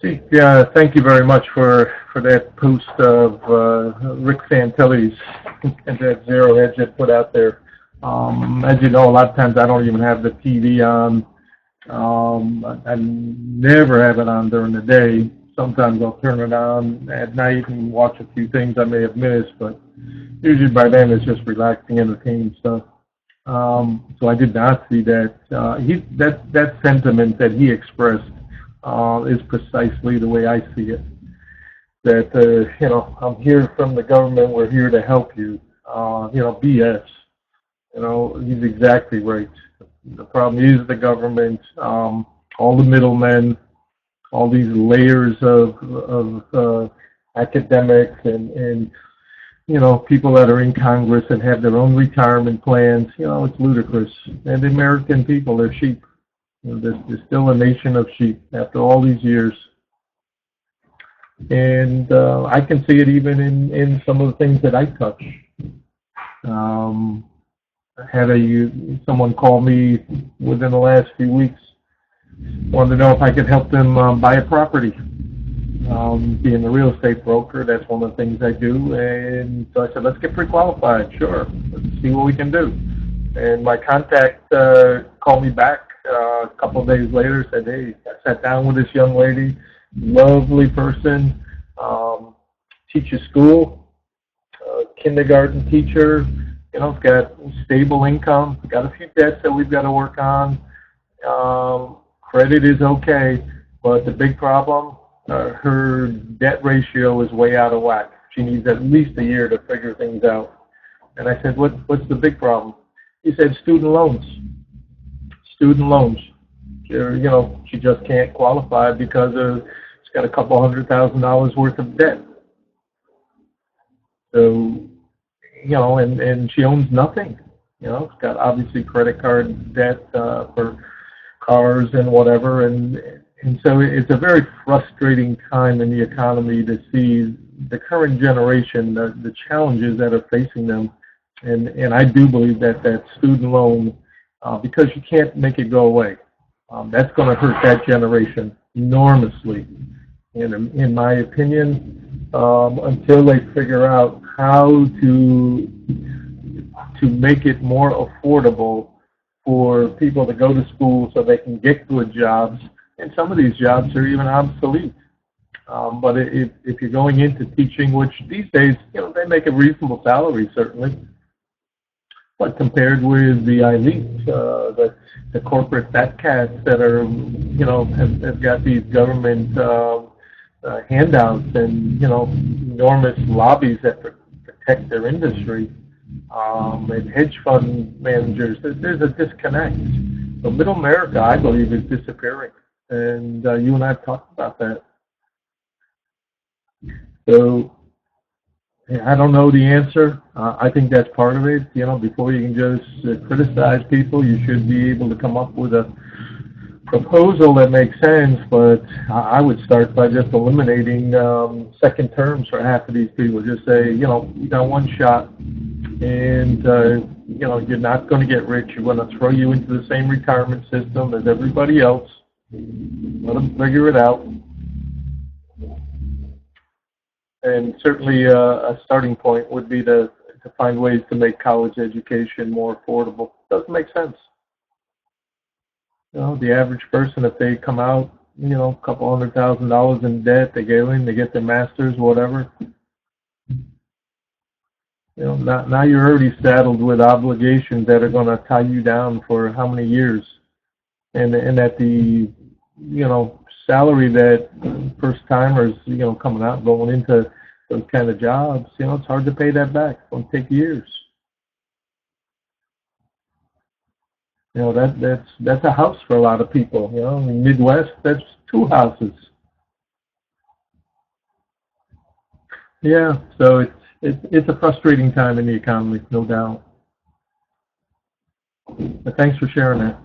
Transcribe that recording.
Yeah, thank you very much for that post of Rick Santelli's and that zero hedge that put out there. As you know, a lot of times I don't even have the TV on. I never have it on during the day. Sometimes I'll turn it on at night and watch a few things I may have missed, but usually by then it's just relaxing, entertaining stuff. So I did not see that. That sentiment that he expressed is precisely the way I see it. That I'm here from the government. We're here to help you. BS. He's exactly right. The problem is the government, all the middlemen, all these layers of academics and people that are in Congress and have their own retirement plans. It's ludicrous. And the American people, they're sheep. There's still a nation of sheep after all these years. And I can see it even in some of the things that I touch. I had someone call me within the last few weeks, wanted to know if I could help them buy a property. Being a real estate broker, that's one of the things I do. And so I said, let's get pre-qualified. Sure, let's see what we can do. And my contact called me back a couple of days later, said, hey, I sat down with this young lady, lovely person, teaches school, kindergarten teacher, got stable income, got a few debts that we've got to work on. Credit is okay, but the big problem, her debt ratio is way out of whack. She needs at least a year to figure things out. And I said, what's the big problem? He said, student loans. Student loans. She just can't qualify because she's got a couple $100,000 worth of debt. So, and she owns nothing. It's got obviously credit card debt for cars and whatever, and so it's a very frustrating time in the economy to see the current generation, the challenges that are facing them, and I do believe that student loan, because you can't make it go away, that's going to hurt that generation enormously, in my opinion, until they figure out how to make it more affordable for people to go to school so they can get good jobs. And some of these jobs are even obsolete. But if you're going into teaching, which these days, they make a reasonable salary, certainly. But compared with the elite, the corporate fat cats that are, have got these government handouts and, enormous lobbies that protect their industry, and hedge fund managers, there's a disconnect. So middle America, I believe, is disappearing. And you and I have talked about that. So I don't know the answer. I think that's part of it. Before you can just criticize people, you should be able to come up with a proposal that makes sense. But I would start by just eliminating second terms for half of these people. Just say, you got one shot, and you're not going to get rich. We're going to throw you into the same retirement system as everybody else. Let them figure it out. And certainly a starting point would be to find ways to make college education more affordable. Doesn't make sense. The average person, if they come out, a couple $100,000 in debt, they go in, they get their master's, whatever. Now you're already saddled with obligations that are going to tie you down for how many years, and at the salary that first timers coming out going into those kind of jobs, it's hard to pay that back. It's going to take years. That's a house for a lot of people. In the Midwest, that's 2 houses. Yeah, so it's a frustrating time in the economy, no doubt. But thanks for sharing that.